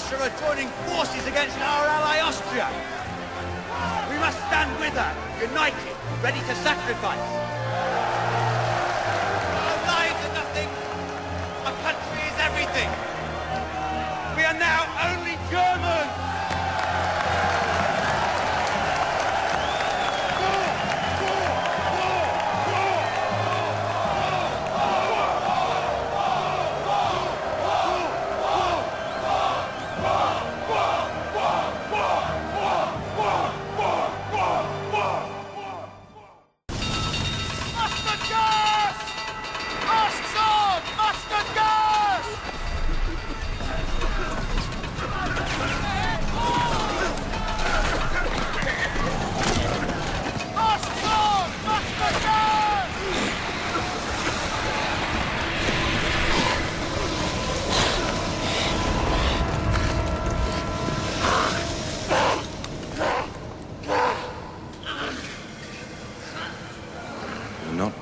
Are joining forces against our ally Austria. We must stand with her, united, ready to sacrifice. Our lives are nothing. Our country is everything. We are now only Germans.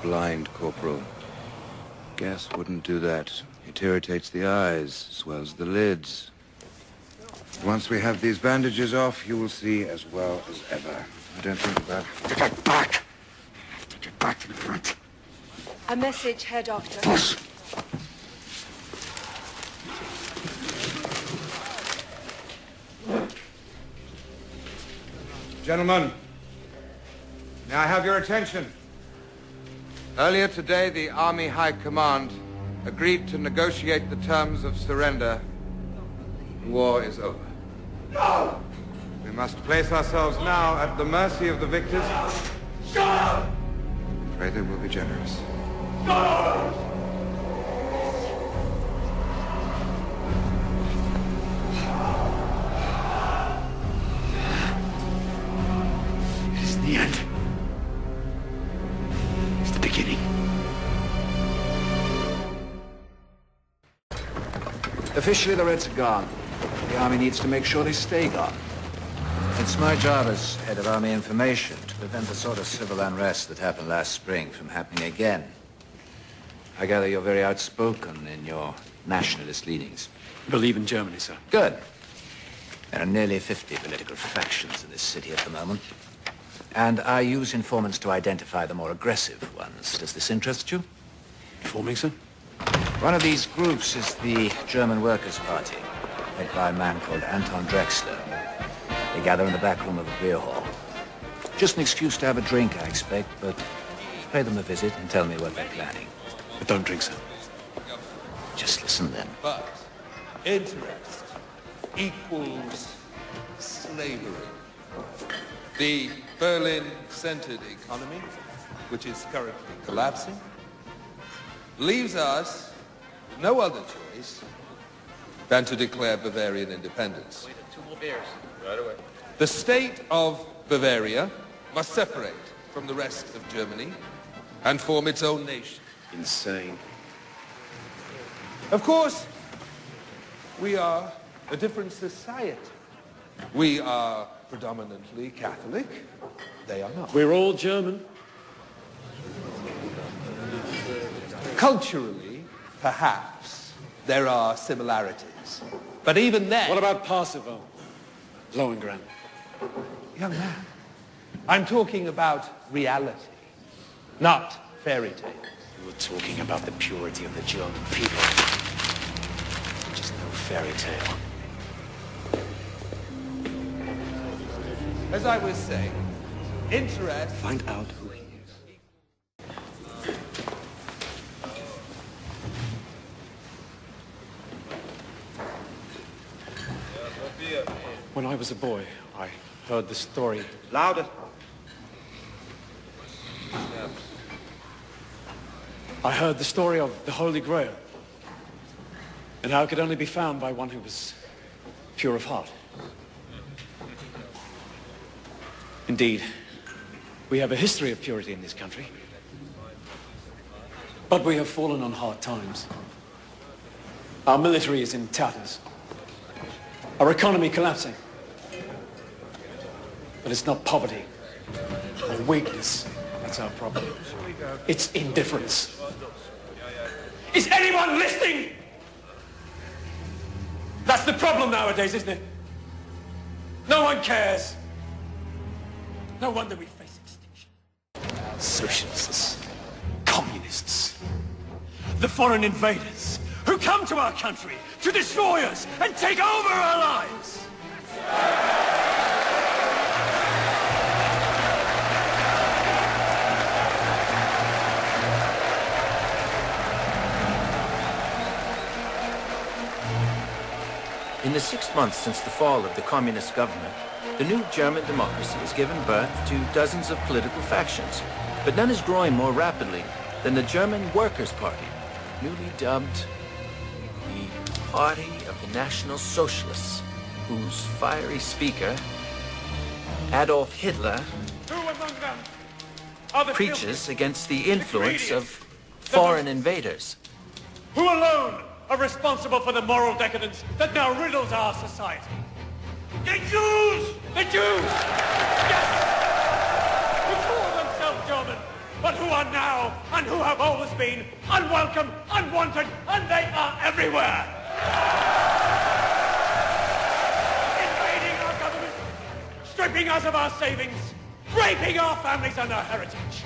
Blind, Corporal. Gas wouldn't do that. It irritates the eyes, swells the lids. Once we have these bandages off, you will see as well as ever. I don't think about it. Get back! I have to get back to the front. A message, Herr Doctor. Push! Gentlemen, may I have your attention? Earlier today, the Army High Command agreed to negotiate the terms of surrender. The war is over. No! We must place ourselves now at the mercy of the victors. No! Pray they will be generous. No! It is the end. Officially, the Reds are gone. The Army needs to make sure they stay gone. It's my job as head of Army information to prevent the sort of civil unrest that happened last spring from happening again. I gather you're very outspoken in your nationalist leanings. I believe in Germany, sir. Good. There are nearly 50 political factions in this city at the moment. And I use informants to identify the more aggressive ones. Does this interest you? Informing, sir? One of these groups is the German Workers' Party, led by a man called Anton Drexler. They gather in the back room of a beer hall. Just an excuse to have a drink, I expect, but pay them a visit and tell me what they're planning. But don't drink, sir. Just listen then. But interest equals slavery. The Berlin-centered economy, which is currently collapsing, leaves us no other choice than to declare Bavarian independence. Wait, 2 more beers. Right away. The state of Bavaria must separate from the rest of Germany and form its own nation. Insane. Of course, we are a different society. We are predominantly Catholic. They are not. We're all German. Culturally, perhaps, there are similarities. But even then... What about Parsifal? Lohengrin? Young man, I'm talking about reality, not fairy tales. You were talking about the purity of the German people. Just no fairy tale. As I was saying, interest... Find out who he is. When I was a boy, I heard the story. Louder. I heard the story of the Holy Grail, and how it could only be found by one who was pure of heart. Indeed, we have a history of purity in this country, but we have fallen on hard times. Our military is in tatters, our economy collapsing. But it's not poverty or weakness that's our problem. It's indifference. Is anyone listening? That's the problem nowadays, isn't it? No one cares. No wonder we face extinction. Socialists, communists, the foreign invaders who come to our country to destroy us and take over our lives. In the 6 months since the fall of the communist government, the new German democracy has given birth to dozens of political factions, but none is growing more rapidly than the German Workers' Party, newly dubbed the Party of the National Socialists, whose fiery speaker, Adolf Hitler, preaches against the influence of foreign invaders. Who alone are responsible for the moral decadence that now riddles our society? The Jews! The Jews! Yes! Who call themselves German, but who are now, and who have always been, unwelcome, unwanted, and they are everywhere! Invading our government, stripping us of our savings, raping our families and our heritage.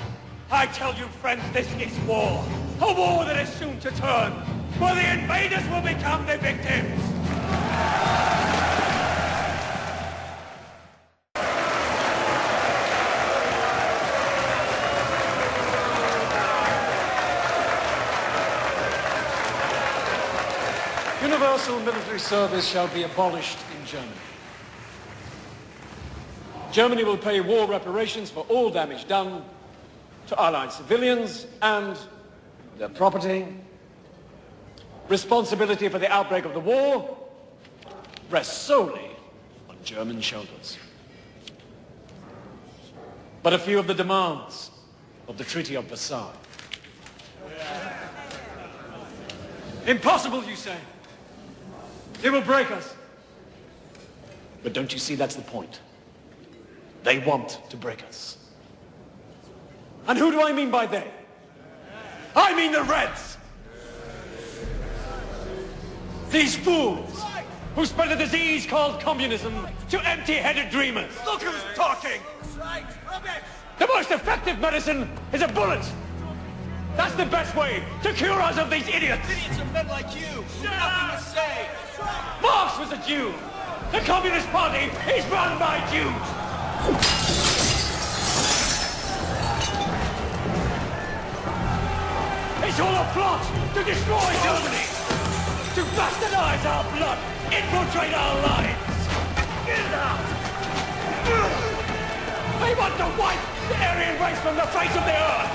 I tell you, friends, this is war. A war that is soon to turn, where the invaders will become the victims. Universal military service shall be abolished in Germany. Germany will pay war reparations for all damage done to Allied civilians and their property. Responsibility for the outbreak of the war rests solely on German shoulders. But a few of the demands of the Treaty of Versailles. Impossible, you say? It will break us. But don't you see that's the point? They want to break us. And who do I mean by they? I mean the Reds! These fools who spread a disease called communism to empty-headed dreamers. Look who's talking! The most effective medicine is a bullet! That's the best way to cure us of these idiots! Idiots are men like you! Nothing to say! Marx was a Jew! The Communist Party is run by Jews! It's all a plot to destroy Germany! To bastardize our blood! Infiltrate our lives! Get it out! They want to wipe the Aryan race from the face of the earth!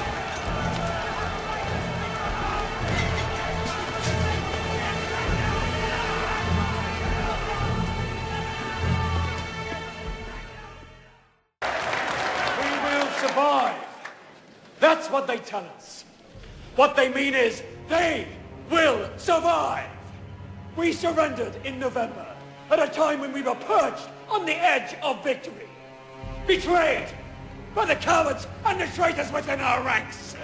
Survive. That's what they tell us. What they mean is they will survive. We surrendered in November at a time when we were perched on the edge of victory. Betrayed by the cowards and the traitors within our ranks.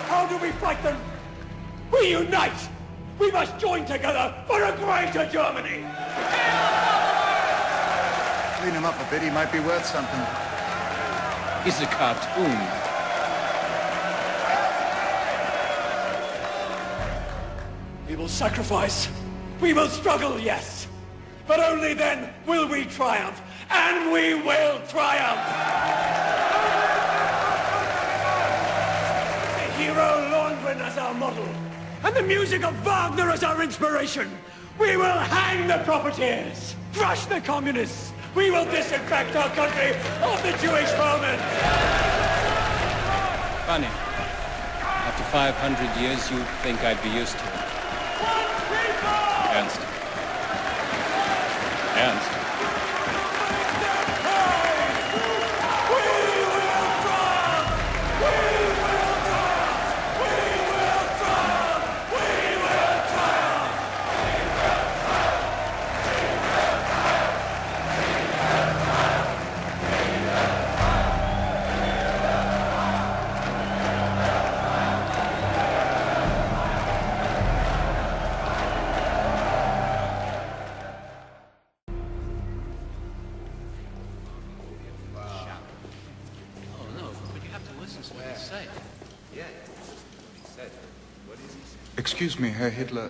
How do we fight them? We unite. We must join together for a greater Germany. Clean him up a bit, he might be worth something. He's a cartoon. We will sacrifice. We will struggle, yes. But only then will we triumph. And we will triumph. The hero Lohengrin as our model. and the music of Wagner as our inspiration. We will hang the profiteers, crush the communists. We will disinfect our country of the Jewish vermin. Funny. After 500 years, you'd think I'd be used to it. Ernst. Ernst. Excuse me, Herr Hitler.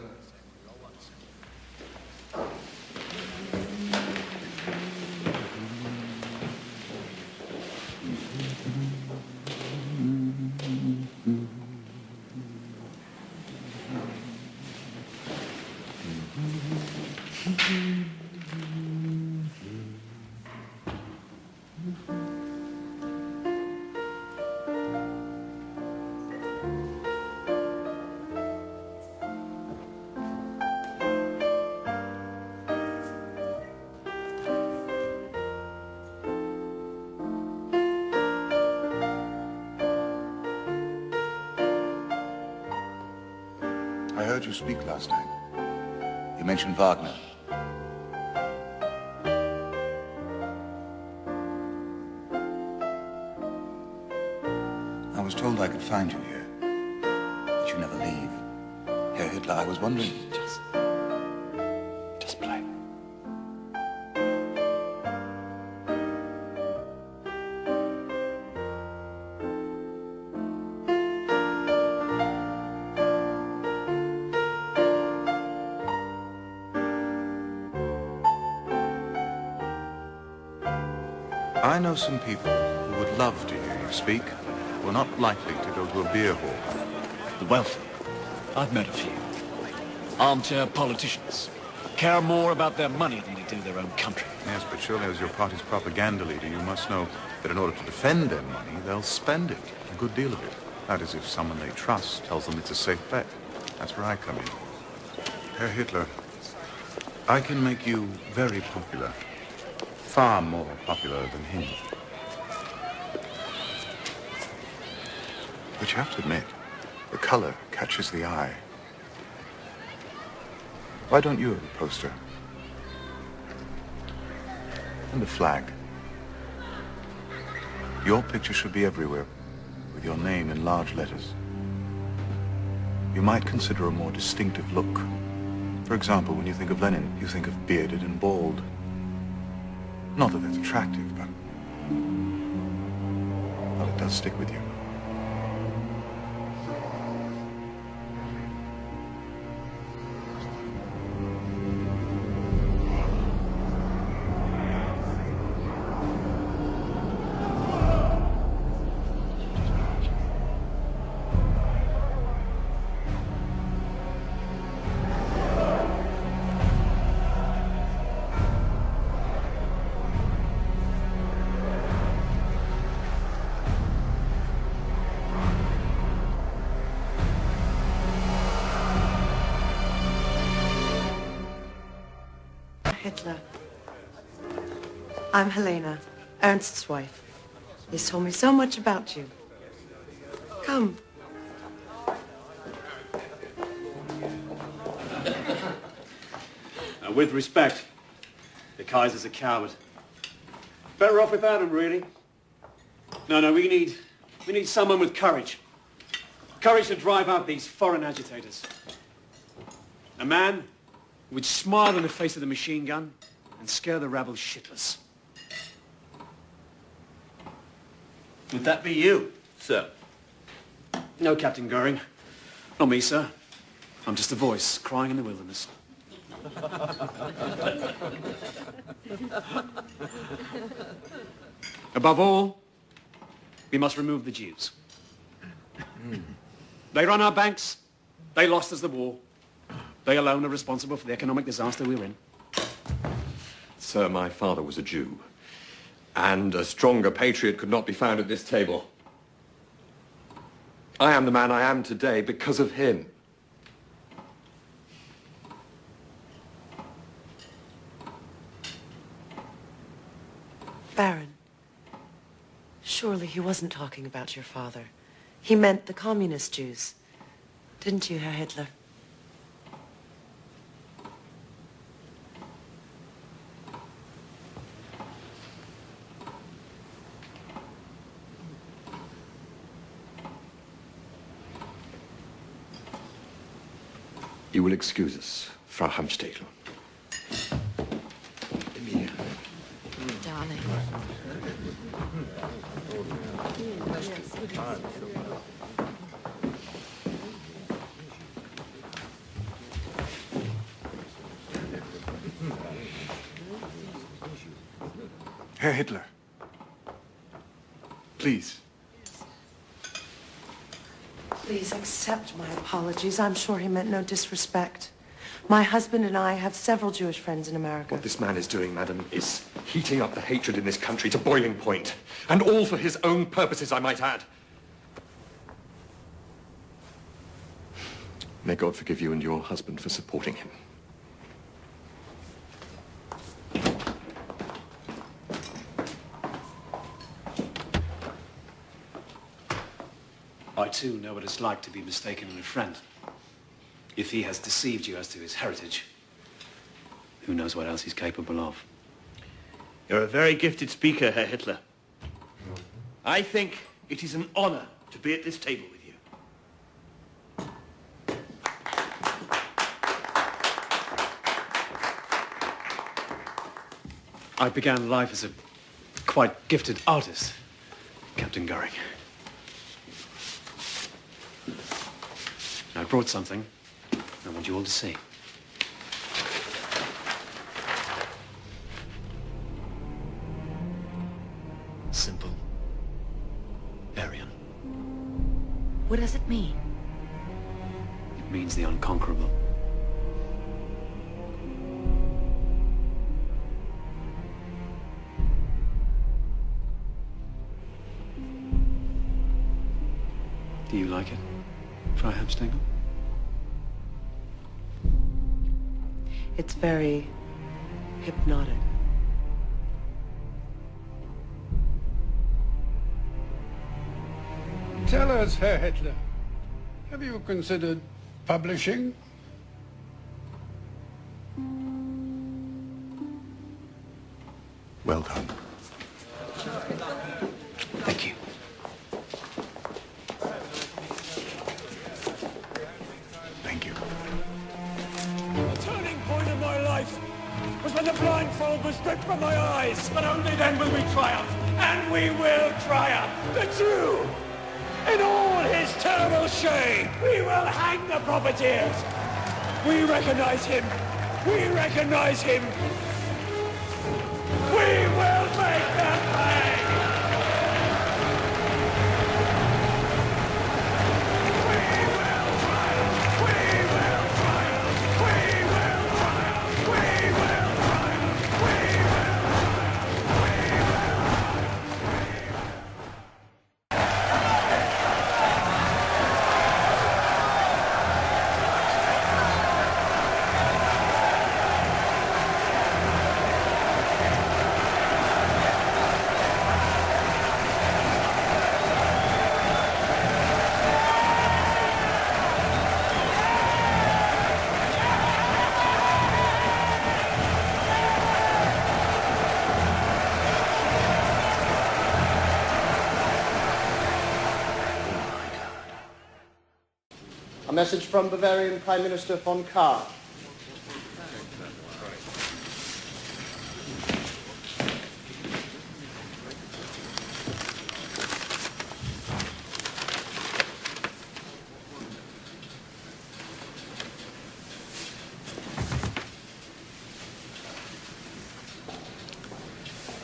I heard you speak last night. You mentioned Wagner. I was told I could find you here, that you never leave. Herr Hitler, I was wondering... Just play. I know some people who would love to hear you speak, who are not likely to go to a beer hall. The wealthy. I've met a few. Armchair politicians. Care more about their money than they do their own country. Yes, but surely as your party's propaganda leader, you must know that in order to defend their money, they'll spend it, a good deal of it. That is, if someone they trust tells them it's a safe bet. That's where I come in. Herr Hitler, I can make you very popular. Far more popular than him. But you have to admit, the color catches the eye. Why don't you have a poster? And a flag. Your picture should be everywhere, with your name in large letters. You might consider a more distinctive look. For example, when you think of Lenin, you think of bearded and bald. Not that it's attractive, but... well, it does stick with you. Hitler. I'm Helena, Ernst's wife. He's told me so much about you. Come. With respect, the Kaiser's a coward. Better off without him, really. No, we need someone with courage. Courage to drive out these foreign agitators. A man who would smile in the face of the machine gun and scare the rabble shitless. Would that be you, sir? No, Captain Goering. Not me, sir. I'm just a voice crying in the wilderness. Above all, we must remove the Jews. They run our banks, They lost us the war. They alone are responsible for the economic disaster we're in. Sir, my father was a Jew, and a stronger patriot could not be found at this table. I am the man I am today because of him. Baron, surely he wasn't talking about your father. He meant the communist Jews. Didn't you, Herr Hitler? You will excuse us, Frau Hamstegel. Darling. Herr Hitler. Please. Please accept my apologies. I'm sure he meant no disrespect. My husband and I have several Jewish friends in America. What this man is doing, madam, is heating up the hatred in this country to boiling point. And all for his own purposes, I might add. May God forgive you and your husband for supporting him. I too know what it's like to be mistaken in a friend. If he has deceived you as to his heritage, who knows what else he's capable of. You're a very gifted speaker, Herr Hitler. I think it is an honor to be at this table with you. I began life as a quite gifted artist, Captain Goring. I brought something I want you all to see. Simple. Aryan. What does it mean? It means the unconquerable. Do you like it, Frau Hamstegel? It's very hypnotic. Tell us, Herr Hitler, have you considered publishing? Well done. Thank you. Thank you. The turning point of my life was when the blindfold was stripped from my eyes. But only then will we triumph. And we will triumph. The Jew, in all his terrible shame, we will hang the profiteers. We recognize him. We recognize him. We will make them pay. A message from Bavarian Prime Minister von Kahr.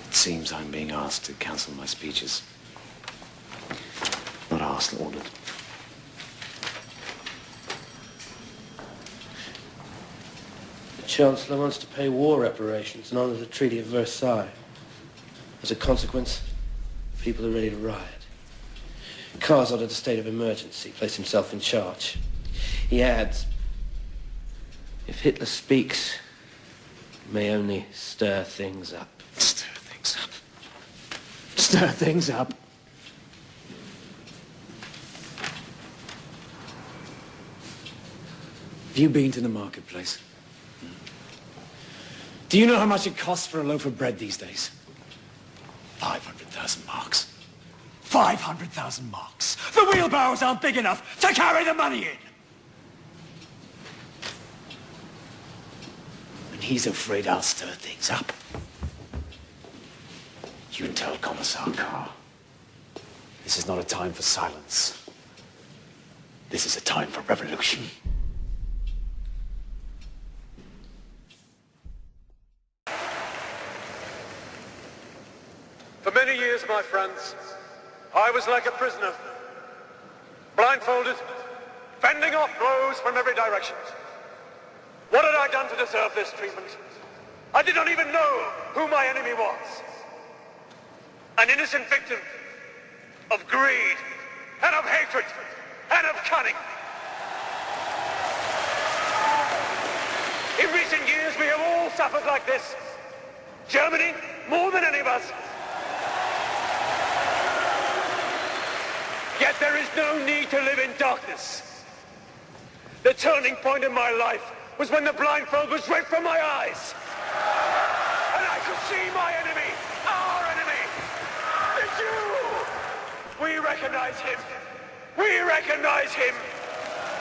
It seems I'm being asked to cancel my speeches. Not asked, ordered. Chancellor wants to pay war reparations and honor the Treaty of Versailles. As a consequence, people are ready to riot. Carr's ordered a state of emergency, placed himself in charge. He adds, if Hitler speaks, it may only stir things up. Stir things up. Stir things up. Have you been to the marketplace? Do you know how much it costs for a loaf of bread these days? 500,000 marks. 500,000 marks. The wheelbarrows aren't big enough to carry the money in. And he's afraid I'll stir things up. You tell Commissar Carr, this is not a time for silence. This is a time for revolution. For many years, my friends, I was like a prisoner, blindfolded, fending off blows from every direction. What had I done to deserve this treatment? I did not even know who my enemy was. An innocent victim of greed, and of hatred, and of cunning. In recent years, we have all suffered like this. Germany, more than any of us. Yet there is no need to live in darkness. The turning point in my life was when the blindfold was ripped from my eyes. And I could see my enemy, our enemy, the Jew. We recognize him. We recognize him.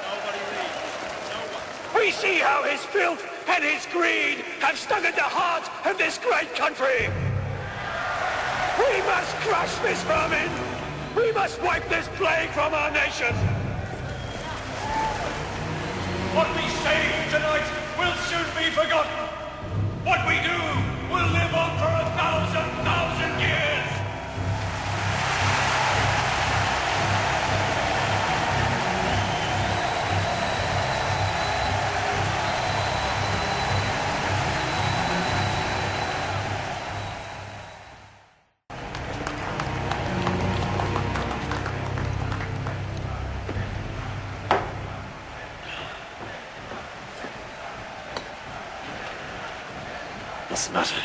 Nobody reads. No one. We see how his filth and his greed have stung at the heart of this great country. We must crush this vermin. We must wipe this plague from our nation. What we say tonight will soon be forgotten. What we do will live on for 1,000 years. What's the matter?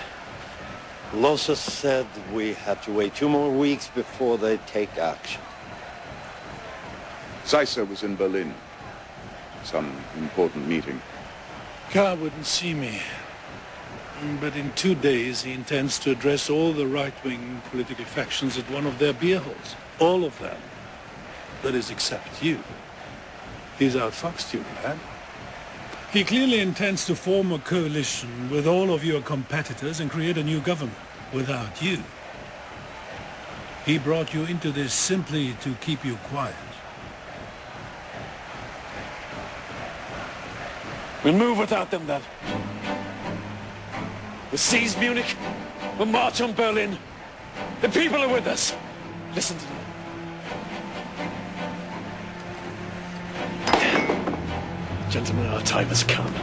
Losses said we had to wait 2 more weeks before they take action. Zeisser was in Berlin. Some important meeting. Carr wouldn't see me. But in 2 days he intends to address all the right-wing political factions at one of their beer halls. All of them. That is, except you. He's outfoxed you, lad. He clearly intends to form a coalition with all of your competitors and create a new government without you. He brought you into this simply to keep you quiet. We'll move without them then. We'll seize Munich. We'll march on Berlin. The people are with us. Listen to them. Gentlemen, our time has come.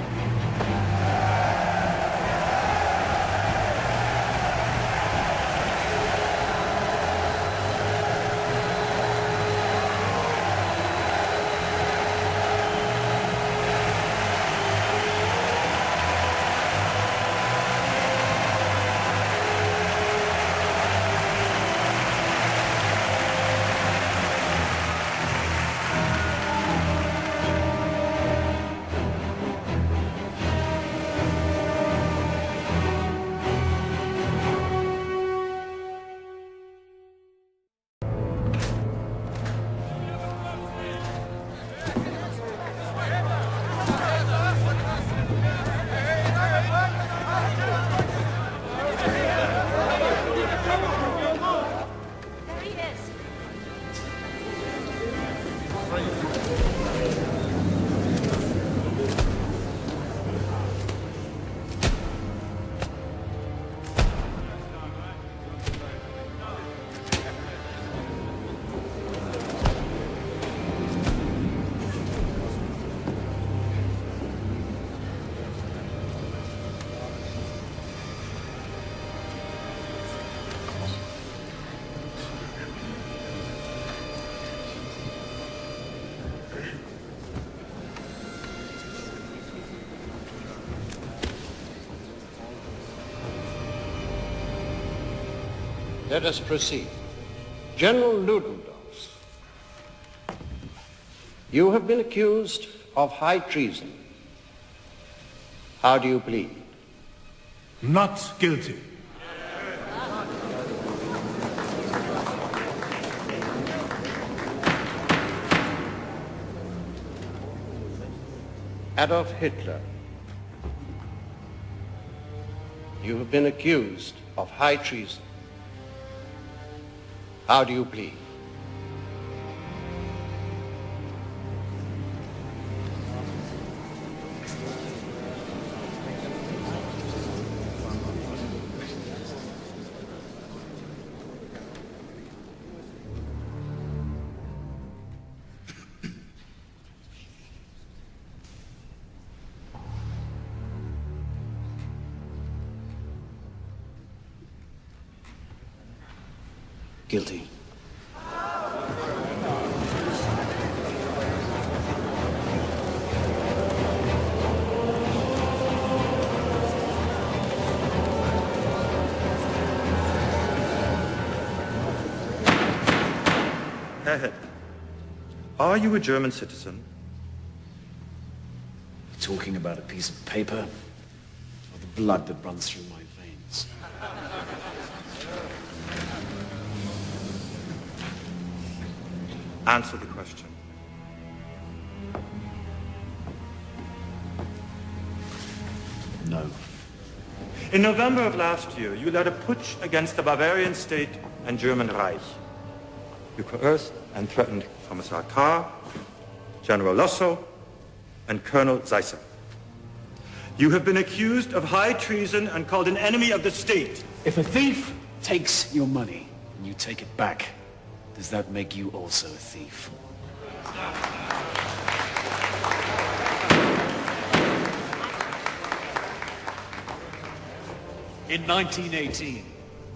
Let us proceed. General Ludendorff, you have been accused of high treason. How do you plead? Not guilty. Adolf Hitler, you have been accused of high treason. How do you plead? Guilty. Herr Hitler, are you a German citizen? Talking about a piece of paper or the blood that runs through my veins? Answer the question. No. In November of last year, you led a putsch against the Bavarian state and German Reich. You coerced and threatened Commissar Carr, General Lossow, and Colonel Seisser. You have been accused of high treason and called an enemy of the state. If a thief takes your money and you take it back, does that make you also a thief? In 1918,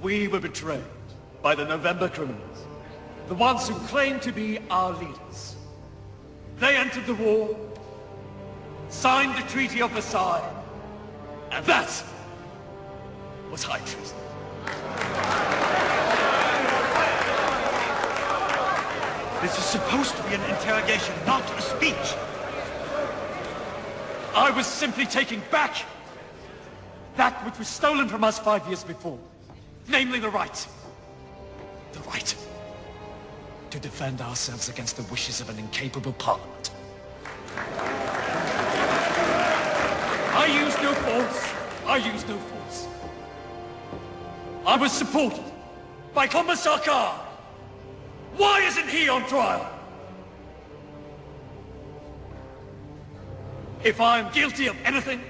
we were betrayed by the November criminals, the ones who claimed to be our leaders. They entered the war, signed the Treaty of Versailles, and that was high treason. This is supposed to be an interrogation, not a speech. I was simply taking back that which was stolen from us 5 years before. Namely the right to defend ourselves against the wishes of an incapable parliament. I used no force. I was supported by Commissar Carr. Why isn't he on trial? If I am guilty of anything,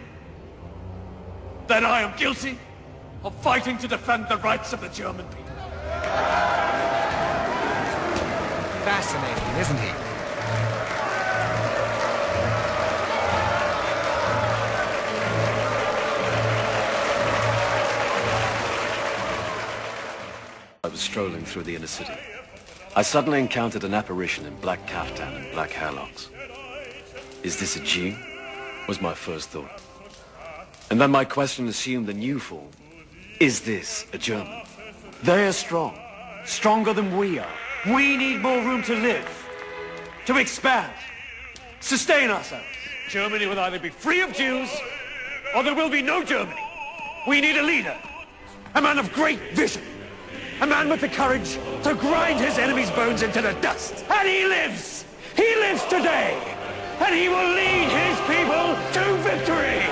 then I am guilty of fighting to defend the rights of the German people. Fascinating, isn't he? I was strolling through the inner city. I suddenly encountered an apparition in black caftan and black hairlocks. Is this a Jew? Was my first thought. And then my question assumed a new form. Is this a German? They are strong. Stronger than we are. We need more room to live. To expand. Sustain ourselves. Germany will either be free of Jews, or there will be no Germany. We need a leader. A man of great vision. A man with the courage to grind his enemy's bones into the dust. And he lives! He lives today! And he will lead his people to victory!